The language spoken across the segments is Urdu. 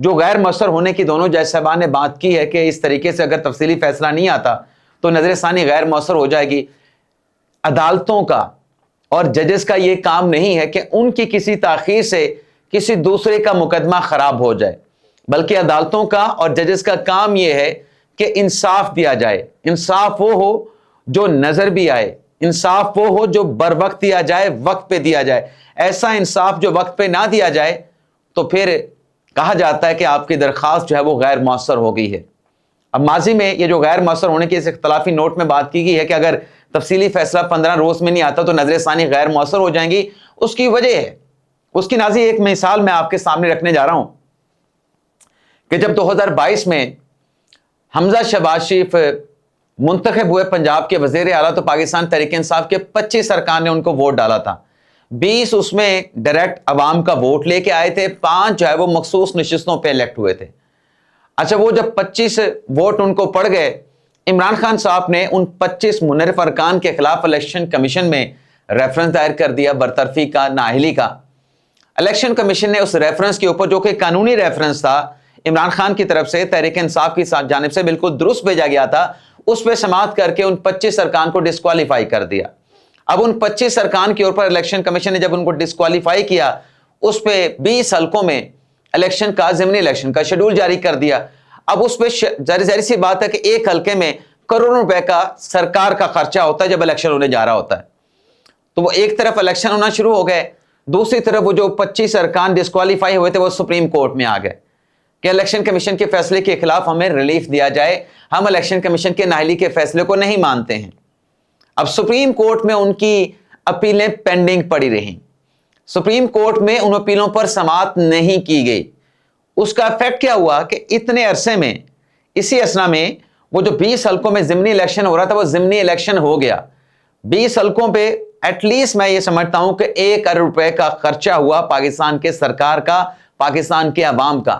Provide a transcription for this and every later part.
جو غیر مؤثر ہونے کی دونوں جج صاحبان نے بات کی ہے کہ اس طریقے سے اگر تفصیلی فیصلہ نہیں آتا تو نظر ثانی غیر مؤثر ہو جائے گی. عدالتوں کا اور ججز کا یہ کام نہیں ہے کہ ان کی کسی تاخیر سے کسی دوسرے کا مقدمہ خراب ہو جائے، بلکہ عدالتوں کا اور ججز کا کام یہ ہے کہ انصاف دیا جائے. انصاف وہ ہو جو نظر بھی آئے، انصاف وہ ہو جو بر وقت دیا جائے، وقت پہ دیا جائے. ایسا انصاف جو وقت پہ نہ دیا جائے تو پھر کہا جاتا ہے کہ آپ کی درخواست جو ہے وہ غیر مؤثر ہو گئی ہے. اب ماضی میں یہ جو غیر مؤثر ہونے کی اس اختلافی نوٹ میں بات کی گئی ہے کہ اگر تفصیلی فیصلہ 15 روز میں نہیں آتا تو نظر ثانی غیر مؤثر ہو جائیں گی. اس کی وجہ ہے، اس کی ناظرین ایک مثال میں آپ کے سامنے رکھنے جا رہا ہوں کہ جب 2022 میں حمزہ شہباز شریف منتخب ہوئے پنجاب کے وزیر اعلیٰ تو پاکستان تحریک انصاف کے 25 ارکان نے ان کو ووٹ ڈالا تھا. 20 اس میں ڈائریکٹ عوام کا ووٹ لے کے آئے تھے، 5 جو ہے وہ مخصوص نشستوں پہ الیکٹ ہوئے تھے. اچھا، وہ جب 25 ووٹ ان کو پڑ گئے، عمران خان صاحب نے ان 25 منحرف ارکان کے خلاف الیکشن کمیشن میں ریفرنس دائر کر دیا برطرفی کا، نااہلی کا. الیکشن کمیشن نے اس ریفرنس کے اوپر، جو کہ قانونی ریفرنس تھا، عمران خان کی طرف سے تحریک انصاف کی جانب سے بالکل درست بھیجا گیا تھا، اس پہ سماعت کر کے ان 25 ارکان کو ڈسکوالیفائی کر دیا. اب ان 25 ارکان کے اوپر الیکشن کمیشن نے جب ان کو ڈسکوالیفائی کیا، اس پہ 20 حلقوں میں الیکشن کا، ضمنی الیکشن کا شیڈول جاری کر دیا. اب اس پہ ظاہر سی بات ہے کہ ایک حلقے میں کروڑوں روپے کا سرکار کا خرچہ ہوتا ہے جب الیکشن ہونے جا رہا ہوتا ہے. تو وہ ایک طرف الیکشن ہونا شروع ہو گئے، دوسری طرف وہ جو 25 ارکان ڈسکوالیفائی ہوئے تھے وہ سپریم کورٹ میں آ گئے کہ الیکشن کمیشن کے فیصلے کے خلاف ہمیں ریلیف دیا جائے، ہم الیکشن کمیشن کے نااہلی کے فیصلے کو نہیں مانتے ہیں. اب سپریم کورٹ میں ان کی اپیلیں پینڈنگ پڑی رہیں، سپریم کورٹ میں ان اپیلوں پر سماعت نہیں کی گئی. اس کا افیکٹ کیا ہوا کہ اتنے عرصے میں، اسی اسنا میں وہ جو 20 حلقوں میں ضمنی الیکشن ہو رہا تھا وہ ضمنی الیکشن ہو گیا. 20 حلقوں پہ ایٹ لیسٹ میں یہ سمجھتا ہوں کہ 1 ارب روپے کا خرچہ ہوا پاکستان کے سرکار کا، پاکستان کے عوام کا.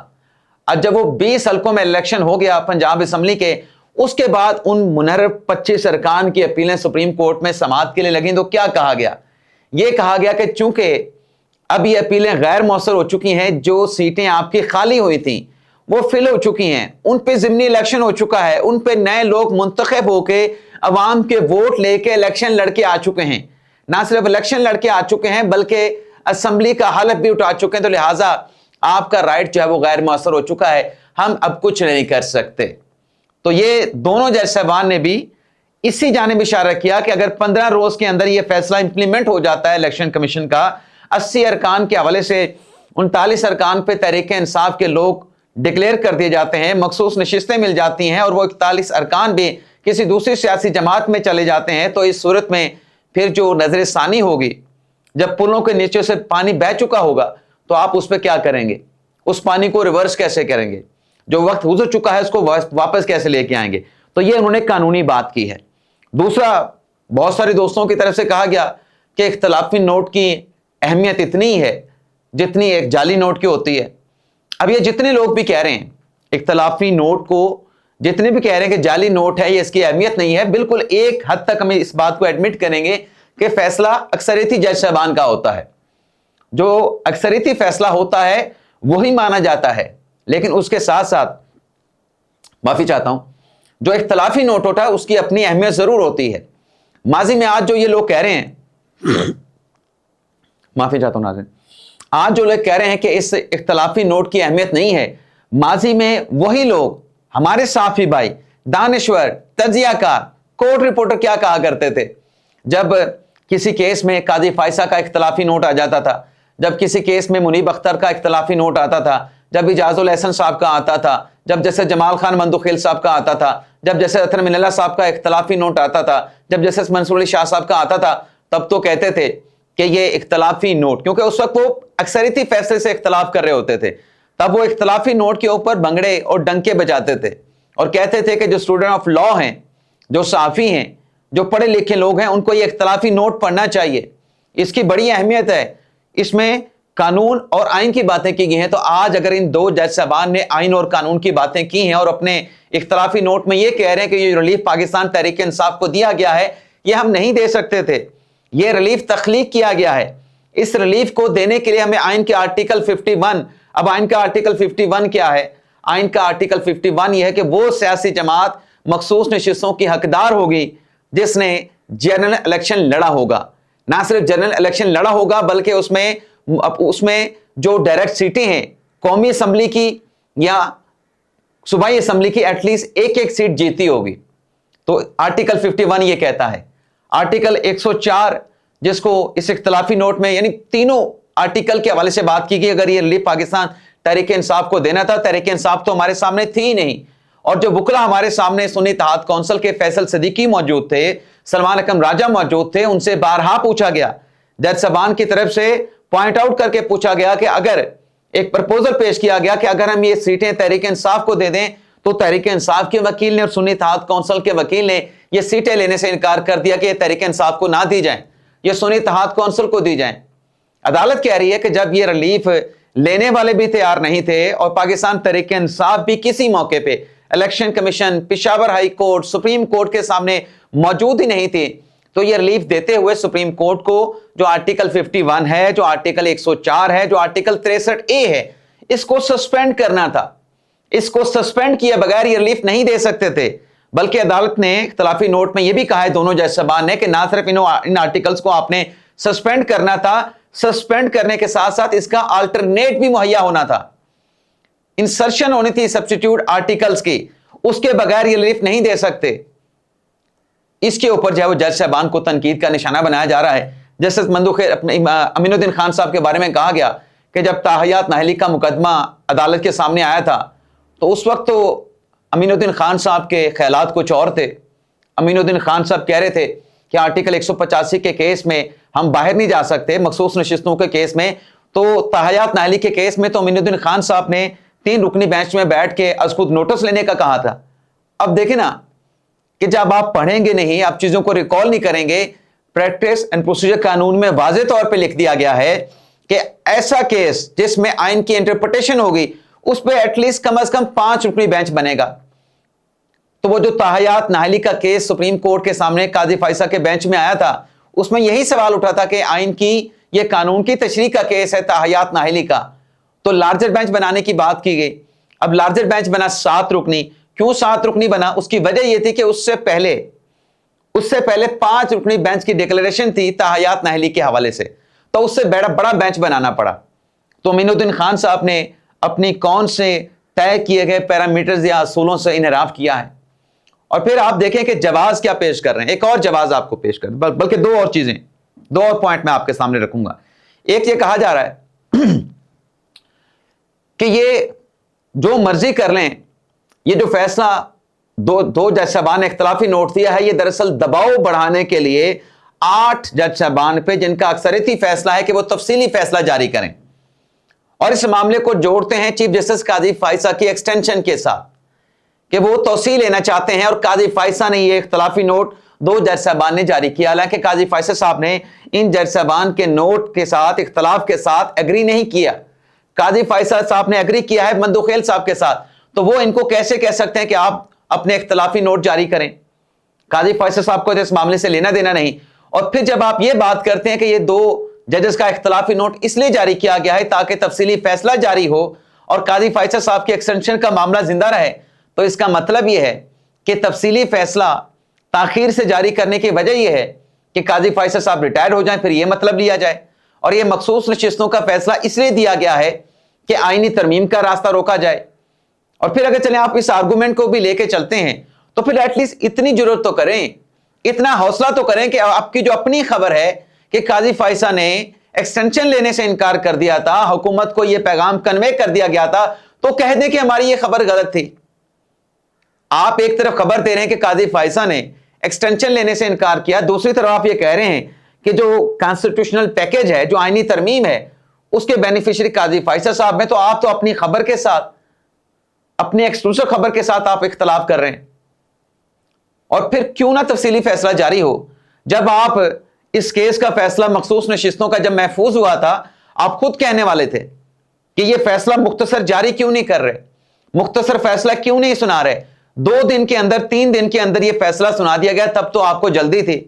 اب جب وہ 20 حلقوں میں الیکشن ہو گیا پنجاب اسمبلی کے، اس کے بعد ان منحرف 25 ارکان کی اپیلیں سپریم کورٹ میں سماعت کے لیے لگیں تو کیا کہا گیا؟ یہ کہا گیا کہ چونکہ اب یہ اپیلیں غیر مؤثر ہو چکی ہیں، جو سیٹیں آپ کی خالی ہوئی تھیں وہ فل ہو چکی ہیں، ان پہ ضمنی الیکشن ہو چکا ہے، ان پہ نئے لوگ منتخب ہو کے عوام کے ووٹ لے کے الیکشن لڑ کے آ چکے ہیں. نہ صرف الیکشن لڑ کے آ چکے ہیں بلکہ اسمبلی کا حلف بھی اٹھا چکے ہیں، تو لہٰذا آپ کا رائٹ جو ہے وہ غیر مؤثر ہو چکا ہے، ہم اب کچھ نہیں کر سکتے. تو یہ دونوں جج صاحبان نے بھی اسی جانب اشارہ کیا کہ اگر 15 روز کے اندر یہ فیصلہ امپلیمنٹ ہو جاتا ہے الیکشن کمیشن کا، 80 ارکان کے حوالے سے 39 ارکان پہ تحریک انصاف کے لوگ ڈکلیئر کر دیے جاتے ہیں، مخصوص نشستیں مل جاتی ہیں اور وہ 41 ارکان بھی کسی دوسری سیاسی جماعت میں چلے جاتے ہیں، تو اس صورت میں پھر جو نظر ثانی ہوگی، جب پلوں کے نیچے سے پانی بہہ چکا ہوگا تو آپ اس پہ کیا کریں گے؟ اس پانی کو ریورس کیسے کریں گے؟ جو وقت گزر چکا ہے اس کو واپس کیسے لے کے آئیں گے؟ تو یہ انہوں نے قانونی بات کی ہے. دوسرا، بہت سارے دوستوں کی طرف سے کہا گیا کہ اختلافی نوٹ کی اہمیت اتنی ہے جتنی ایک جعلی نوٹ کی ہوتی ہے. اب یہ جتنے لوگ بھی کہہ رہے ہیں اختلافی نوٹ کو، جتنے بھی کہہ رہے ہیں کہ جعلی نوٹ ہے، یہ اس کی اہمیت نہیں ہے، بالکل ایک حد تک ہم اس بات کو ایڈمٹ کریں گے کہ فیصلہ اکثریتی جج صاحبان کا ہوتا ہے. جو اکثریتی فیصلہ ہوتا ہے وہی مانا جاتا ہے، لیکن اس کے ساتھ ساتھ معافی چاہتا ہوں، جو اختلافی نوٹ ہوتا ہے اس کی اپنی اہمیت ضرور ہوتی ہے. ماضی میں آج جو یہ لوگ کہہ رہے ہیں معافی چاہتا ہوں ناظرین، آج جو لوگ کہہ رہے ہیں کہ اس اختلافی نوٹ کی اہمیت نہیں ہے، ماضی میں وہی لوگ، ہمارے صحافی بھائی، دانشور، تجزیہ کار، کورٹ رپورٹر کیا کہا کرتے تھے جب کسی کیس میں قاضی فائسہ کا اختلافی نوٹ آ جاتا تھا، جب کسی کیس میں منیب اختر کا اختلافی نوٹ آتا تھا، جب اجاز الاحسن صاحب کا آتا تھا، جب جیسے جمال خان مندوخیل صاحب کا آتا تھا، جب جیسے اطہر من اللہ صاحب کا اختلافی نوٹ آتا تھا، جب جیسے منصور علی شاہ صاحب کا آتا تھا، تب تو کہتے تھے کہ یہ اختلافی نوٹ، کیونکہ اس وقت وہ اکثریتی فیصلے سے اختلاف کر رہے ہوتے تھے، تب وہ اختلافی نوٹ کے اوپر بھنگڑے اور ڈنکے بجاتے تھے اور کہتے تھے کہ جو اسٹوڈنٹ آف لا ہیں، جو صحافی ہیں، جو پڑھے لکھے لوگ ہیں، ان کو یہ اختلافی نوٹ پڑھنا چاہیے، اس کی بڑی اہمیت ہے، اس میں قانون اور آئین کی باتیں کی گئی ہیں. تو آج اگر ان دو جج صاحبان نے آئین اور قانون کی باتیں کی ہیں اور اپنے اختلافی نوٹ میں یہ کہہ رہے ہیں کہ یہ ریلیف پاکستان تحریک انصاف کو دیا گیا ہے، یہ ہم نہیں دے سکتے تھے، یہ ریلیف تخلیق کیا گیا ہے، اس ریلیف کو دینے کے لیے ہمیں آئین کے آرٹیکل 51، اب آئین کا آرٹیکل 51 کیا ہے؟ آئین کا آرٹیکل 51 یہ ہے کہ وہ سیاسی جماعت مخصوص نشستوں کی حقدار ہوگی جس نے جنرل الیکشن لڑا ہوگا. نہ صرف جنرل الیکشن لڑا ہوگا بلکہ اس میں جو ڈائریکٹ سیٹیں ہیں قومی اسمبلی کی یا صوبائی اسمبلی کی ایٹ لیسٹ ایک سیٹ جیتی ہوگی. تو آرٹیکل 51 یہ کہتا ہے. آرٹیکل 104 جس کو اس اختلافی نوٹ میں یعنی تینوں آرٹیکل کے حوالے سے بات کی گئی. اگر یہ ریلیف پاکستان تحریک انصاف کو دینا تھا، تحریک انصاف تو ہمارے سامنے تھی ہی نہیں، اور جو وکلا ہمارے سامنے سنی اتحاد کونسل کے فیصل صدیقی موجود تھے، سلمان اکرم راجہ موجود تھے، ان سے بارہا پوچھا گیا، جج صاحبان کی طرف سے پوائنٹ آؤٹ کر کے پوچھا گیا کہ اگر ایک پرپوزل پیش کیا گیا کہ اگر ہم یہ سیٹیں تحریک انصاف کو دے دیں تو تحریک انصاف کے وکیل نے اور سنی اتحاد کونسل کے وکیل نے یہ سیٹیں لینے سے انکار کر دیا کہ یہ تحریک انصاف کو نہ دی جائیں، یہ سنی اتحاد کونسل کو دی جائیں. عدالت کہہ رہی ہے کہ جب یہ ریلیف لینے والے بھی تیار نہیں تھے اور پاکستان تحریک انصاف بھی کسی موقع پہ election commission, Peshawar high court, supreme court کے سامنے موجود ہی نہیں تھی، تو یہ ریلیف دیتے ہوئے سپریم کورٹ کو جو آرٹیکل 51 ہے، جو آرٹیکل 104 ہے، جو آرٹیکل 63A ہے، اس کو سسپینڈ کرنا تھا. اس کو سسپینڈ کیے بغیر یہ ریلیف نہیں دے سکتے تھے. بلکہ عدالت نے اختلافی نوٹ میں یہ بھی کہا ہے دونوں جج صاحبان نے کہ نہ صرف ان آرٹیکلز کو آپ نے سسپینڈ کرنا تھا، سسپینڈ کرنے کے ساتھ ساتھ اس کا آلٹرنیٹ بھی مہیا ہونا تھا، انسرشن ہونی تھی سبسٹیٹیوٹ آرٹیکلز کی، اس کے بغیر یہ ریلیف نہیں دے سکتے. اس کے اوپر جو ہے وہ جج صاحبان کو تنقید کا نشانہ بنایا جا رہا ہے. جسٹس امین الدین خان صاحب کے بارے میں کہا گیا کہ جب تاحیات نااہلی کا مقدمہ عدالت کے سامنے آیا تھا تو اس وقت تو امین الدین خان صاحب کے خیالات کچھ اور تھے. امین الدین خان صاحب کہہ رہے تھے کہ آرٹیکل 185 کے کیس میں ہم باہر نہیں جا سکتے، مخصوص نشستوں کے کیس میں. تو تاحیات نااہلی کے کیس میں تو امین الدین خان صاحب نے 3 رکنی بینچ میں بیٹھ کے از خود نوٹس لینے کا کہا تھا. اب دیکھیں نا کہ جب آپ پڑھیں گے نہیں، آپ چیزوں کو ریکال نہیں کریں گے، پریکٹس اینڈ پروسیجر قانون میں واضح طور پہ لکھ دیا گیا ہے کہ ایسا کیس جس میں آئین کی انٹرپریٹیشن ہوگی اس پہ ایٹ لیسٹ کم از کم 5 رکنی بینچ بنے گا. تو وہ جو تاحیات نااہلی کا کیس سپریم کورٹ کے سامنے قاضی فائصہ کے بینچ میں آیا تھا، اس میں یہی سوال اٹھا تھا کہ آئین کی یہ قانون کی تشریح کا کیس ہے تاحیات نااہلی کا، تو لارجر بینچ بنانے کی بات کی گئی. اب لارجر بینچ بنا 7 رکنی. کیوں 7 رکنی بنا؟ اس کی وجہ یہ تھی کہ اس سے پہلے 5 رکنی بینچ کی ڈیکلیریشن تھی تاحیات نااہلی کے حوالے سے، تو اس سے بڑا بینچ بنانا پڑا. تو امین الدین خان صاحب نے اپنی کون سے طے کیے گئے پیرامیٹرز یا اصولوں سے انحراف کیا ہے. اور پھر آپ دیکھیں کہ جواز کیا پیش کر رہے ہیں. ایک اور جواز آپ کو پیش کر، بلکہ 2 اور چیزیں، 2 اور پوائنٹ میں آپ کے سامنے رکھوں گا. ایک یہ کہا جا رہا ہے کہ یہ جو مرضی کر لیں، یہ جو فیصلہ دو جج صاحبان نے اختلافی نوٹ دیا ہے، یہ دراصل دباؤ بڑھانے کے لیے 8 جج صاحبان پہ، جن کا اکثریتی فیصلہ ہے کہ وہ تفصیلی فیصلہ جاری کریں، اور اس معاملے کو جوڑتے ہیں چیف جسٹس قاضی فائصہ کی ایکسٹینشن کے ساتھ کہ وہ توسیع لینا چاہتے ہیں. اور قاضی فائصہ نے یہ اختلافی نوٹ 2 جج صاحبان نے جاری کیا، حالانکہ قاضی فائصہ صاحب نے ان جج صاحبان کے نوٹ کے ساتھ، اختلاف کے ساتھ ایگری نہیں کیا. قاضی فائصہ صاحب نے ایگری کیا ہے مندوخیل صاحب کے ساتھ، تو وہ ان کو کیسے کہہ سکتے ہیں کہ آپ اپنے اختلافی نوٹ جاری کریں؟ قاضی فائصہ صاحب کو اس معاملے سے لینا دینا نہیں. اور پھر جب آپ یہ بات کرتے ہیں کہ یہ 2 ججز کا اختلافی نوٹ اس لیے جاری کیا گیا ہے تاکہ تفصیلی فیصلہ جاری ہو اور قاضی فائصہ صاحب کی ایکسٹینشن کا معاملہ زندہ رہے، تو اس کا مطلب یہ ہے کہ تفصیلی فیصلہ تاخیر سے جاری کرنے کی وجہ یہ ہے کہ قاضی فائصہ صاحب ریٹائر ہو جائیں، پھر یہ مطلب لیا جائے. اور یہ مخصوص نشستوں کا فیصلہ اس لیے دیا گیا ہے کہ آئینی ترمیم کا راستہ روکا جائے. اور پھر اگر چلیں آپ اس آرگومنٹ کو بھی لے کے چلتے ہیں تو پھر ایٹ لیسٹ اتنی جرات تو کریں، اتنا حوصلہ تو کریں کہ آپ کی جو اپنی خبر ہے کہ قاضی فائصہ نے ایکسٹینشن لینے سے انکار کر دیا تھا، حکومت کو یہ پیغام کنوے کر دیا گیا تھا، تو کہہ دیں کہ ہماری یہ خبر غلط تھی. آپ ایک طرف خبر دے رہے ہیں کہ قاضی فائصہ نے ایکسٹینشن لینے سے انکار کیا، دوسری طرف آپ یہ کہہ رہے ہیں کہ جو کانسٹیٹیوشنل پیکج ہے، جو آئینی ترمیم ہے، اس کے بینیفیشری قاضی فائصہ صاحب ہیں. تو آپ تو اپنی خبر کے ساتھ، اپنی ایکسکلوسیو خبر کے ساتھ آپ اختلاف کر رہے ہیں. اور پھر کیوں نہ تفصیلی فیصلہ جاری ہو؟ جب آپ اس کیس کا فیصلہ مخصوص نشستوں کا جب محفوظ ہوا تھا، آپ خود کہنے والے تھے کہ یہ فیصلہ مختصر جاری کیوں نہیں کر رہے، مختصر فیصلہ کیوں نہیں سنا رہے. 2 دن کے اندر، 3 دن کے اندر یہ فیصلہ سنا دیا گیا، تب تو آپ کو جلدی تھی.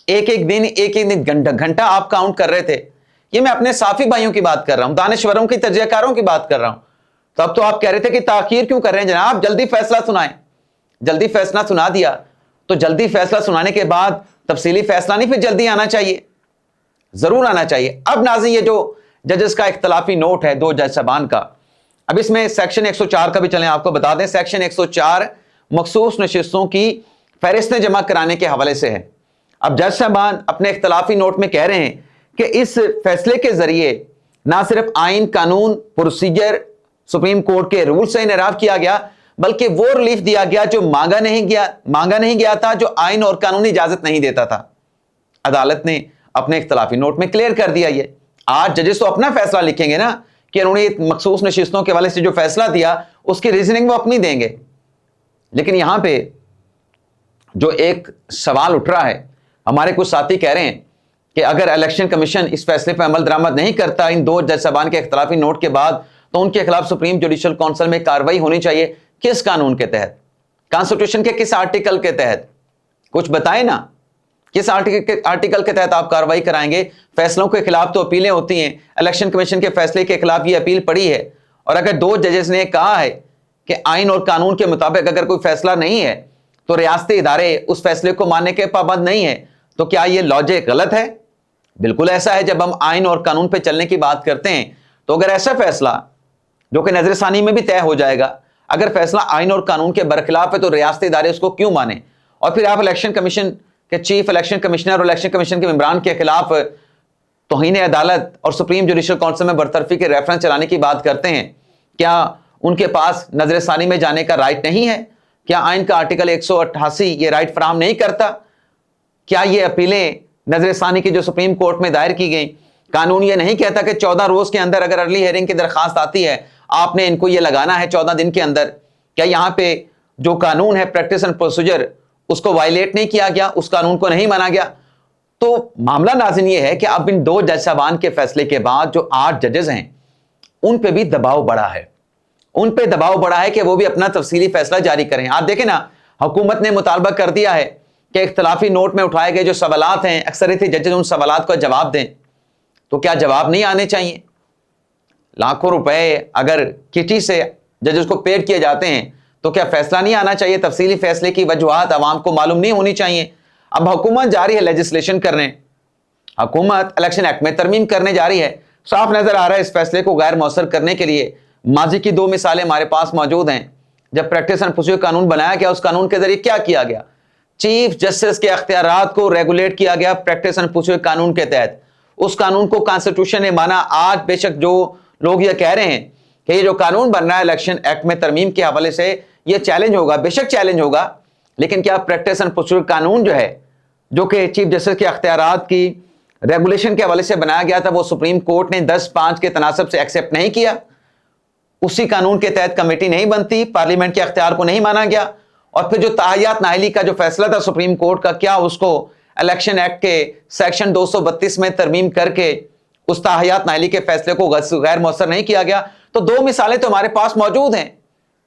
ایک دن گھنٹہ آپ کاؤنٹ کر رہے تھے یہ میں اپنے صافی بھائیوں کی بات کر رہا ہوں, دانشوروں کی, تجزیہ کاروں کی بات کر رہا ہوں. تو اب تو آپ کہہ رہے تھے کہ تاخیر کیوں کر رہے ہیں جناب, جلدی فیصلہ سنائیں. جلدی فیصلہ سنا دیا تو جلدی فیصلہ سنانے کے بعد تفصیلی فیصلہ نہیں پھر جلدی آنا چاہیے, ضرور آنا چاہیے. اب ناظرین یہ جو ججز کا اختلافی نوٹ ہے 2 جج صاحبان کا, اب اس میں سیکشن 104 کا بھی چلیں آپ کو بتا دیں. سیکشن 104 مخصوص نشستوں کی فہرستیں جمع کرانے کے حوالے سے ہے. اب جج صاحبان اپنے اختلافی نوٹ میں کہہ رہے ہیں کہ اس فیصلے کے ذریعے نہ صرف آئین, قانون, پروسیجر, سپریم کورٹ کے رول سے انحراف کیا گیا, بلکہ وہ ریلیف دیا گیا جو مانگا نہیں گیا تھا, جو آئین اور قانونی اجازت نہیں دیتا تھا. عدالت نے اپنے اختلافی نوٹ میں کلیئر کر دیا. یہ آج ججز تو اپنا فیصلہ لکھیں گے نا کہ انہوں نے مخصوص نشستوں کے حوالے سے جو فیصلہ دیا اس کی ریزننگ وہ اپنی دیں گے. لیکن یہاں پہ جو ایک سوال اٹھ رہا ہے, ہمارے کچھ ساتھی کہہ رہے ہیں کہ اگر الیکشن کمیشن اس فیصلے پہ عمل درآمد نہیں کرتا ان 2 جج صاحبان کے اختلافی نوٹ کے بعد, تو ان کے خلاف سپریم جوڈیشل کونسل میں کارروائی ہونی چاہیے. کس قانون کے تحت, کانسٹیٹیوشن کے کس آرٹیکل کے تحت, کچھ بتائیں نا, کس آرٹیکل کے تحت آپ کارروائی کرائیں گے؟ فیصلوں کے خلاف تو اپیلیں ہوتی ہیں, الیکشن کمیشن کے فیصلے کے خلاف یہ اپیل پڑی ہے, اور اگر 2 ججز نے کہا ہے کہ آئین اور قانون کے مطابق اگر کوئی فیصلہ نہیں ہے تو ریاستی ادارے اس فیصلے کو ماننے کے پابند نہیں ہے, تو کیا یہ لاجک غلط ہے؟ بالکل ایسا ہے. جب ہم آئین اور قانون پہ چلنے کی بات کرتے ہیں تو اگر ایسا فیصلہ جو کہ نظر ثانی میں بھی طے ہو جائے گا, اگر فیصلہ آئین اور قانون کے برخلاف ہے تو ریاستی ادارے اس کو کیوں مانیں؟ اور پھر آپ الیکشن کمیشن کے چیف, الیکشن کمشنر اور الیکشن کمیشن کے ممبران کے خلاف توہین عدالت اور سپریم جوڈیشل کونسل میں برطرفی کے ریفرنس چلانے کی بات کرتے ہیں. کیا ان کے پاس نظر ثانی میں جانے کا رائٹ نہیں ہے؟ کیا آئین کا آرٹیکل 188 یہ رائٹ فراہم نہیں کرتا؟ کیا یہ اپیلیں نظر ثانی کی جو سپریم کورٹ میں دائر کی گئیں, قانون یہ نہیں کہتا کہ 14 روز کے اندر اگر ارلی ہیئرنگ کی درخواست آتی ہے آپ نے ان کو یہ لگانا ہے 14 دن کے اندر؟ کیا یہاں پہ جو قانون ہے پریکٹس اینڈ پروسیجر اس کو وائلیٹ نہیں کیا گیا, اس قانون کو نہیں مانا گیا؟ تو معاملہ ناظرین یہ ہے کہ اب ان 2 جج صاحبان کے فیصلے کے بعد جو 8 ججز ہیں ان پہ بھی دباؤ بڑھا ہے, ان پہ دباؤ بڑھا ہے کہ وہ بھی اپنا تفصیلی فیصلہ جاری کریں. آپ دیکھیں نا, حکومت نے مطالبہ کر دیا ہے کہ اختلافی نوٹ میں اٹھائے گئے جو سوالات ہیں اکثریتی ججز ان سوالات کا جواب دیں. تو کیا جواب نہیں آنے چاہیے؟ لاکھوں روپے اگر کٹی سے ججز کو پیڈ کیے جاتے ہیں تو کیا فیصلہ نہیں آنا چاہیے؟ تفصیلی فیصلے کی وجوہات عوام کو معلوم نہیں ہونی چاہیے؟ اب حکومت جا رہی ہے لیجسلیشن کرنے, حکومت الیکشن ایکٹ میں ترمیم کرنے جا رہی ہے. صاف نظر آ رہا ہے اس فیصلے کو غیر مؤثر کرنے کے لیے ماضی کی 2 مثالیں ہمارے پاس موجود ہیں. جب پریکٹس اینڈ پروسیجر قانون بنایا گیا, اس قانون کے ذریعے کیا کیا گیا؟ چیف جسٹس کے اختیارات کو ریگولیٹ کیا گیا پریکٹس اینڈ پروسیجر قانون کے تحت. اس قانون کو کانسٹیٹیوشن نے مانا. آج بے شک جو لوگ یہ کہہ رہے ہیں کہ یہ جو قانون بن رہا ہے الیکشن ایکٹ میں ترمیم کے حوالے سے یہ چیلنج ہوگا, بے شک چیلنج ہوگا, لیکن کیا پریکٹس اینڈ پروسیجر قانون جو ہے جو کہ چیف جسٹس کے اختیارات کی ریگولیشن کے حوالے سے بنایا گیا تھا وہ سپریم کورٹ نے 10-5 کے تناسب سے ایکسیپٹ نہیں کیا؟ اسی قانون کے تحت کمیٹی نہیں بنتی, پارلیمنٹ کے اختیار کو نہیں مانا گیا, اور پھر جو تاحیات نااہلی کا جو فیصلہ تھا سپریم کورٹ کا, کیا اس کو الیکشن ایکٹ کے سیکشن 232 میں ترمیم کر کے اس تاحیات نااہلی کے فیصلے کو غیر مؤثر نہیں کیا گیا؟ تو 2 مثالیں تو ہمارے پاس موجود ہیں.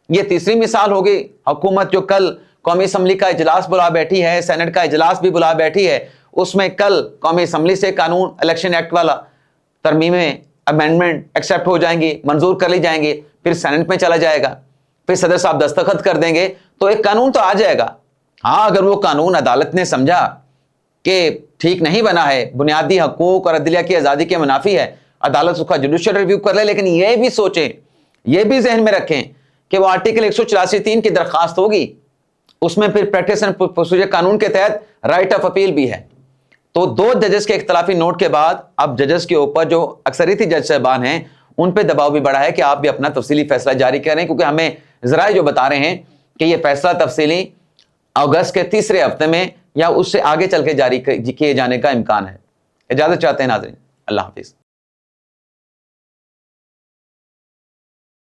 یہ تیسری مثال ہوگی حکومت جو کل قومی اسمبلی کا اجلاس بلا بیٹھی ہے, سینٹ کا اجلاس بھی بلا بیٹھی ہے, اس میں کل قومی اسمبلی سے قانون الیکشن ایکٹ والا ترمیمیں امینڈمنٹ ایکسیپٹ ہو جائیں گی, منظور کر لی جائیں گی, پھر سینٹ میں چلا جائے گا, پھر صدر صاحب دستخط کر دیں گے تو ایک قانون تو آ جائے گا. ہاں اگر وہ قانون عدالت نے سمجھا کہ ٹھیک نہیں بنا ہے, بنیادی حقوق اور عدلیہ کی آزادی کے منافی ہے, عدالت اس کا جوڈیشل ریویو کر لے. لیکن یہ بھی سوچیں, یہ بھی ذہن میں رکھیں کہ وہ آرٹیکل 184(3) کی درخواست ہوگی, اس میں پھر پریکٹس اینڈ پروسیجر قانون کے تحت رائٹ آف اپیل بھی ہے. تو 2 ججز کے اختلافی نوٹ کے بعد اب ججز کے اوپر جو اکثریتی جج صاحبان ہیں ان پہ دباؤ بھی بڑھا ہے کہ آپ بھی اپنا تفصیلی فیصلہ جاری کریں, کیونکہ ہمیں ذرائع جو بتا رہے ہیں کہ یہ فیصلہ تفصیلی اگست کے 3رے ہفتے میں یا اس سے آگے چل کے جاری کیے جانے کا امکان ہے. اجازت چاہتے ہیں ناظرین, اللہ حافظ.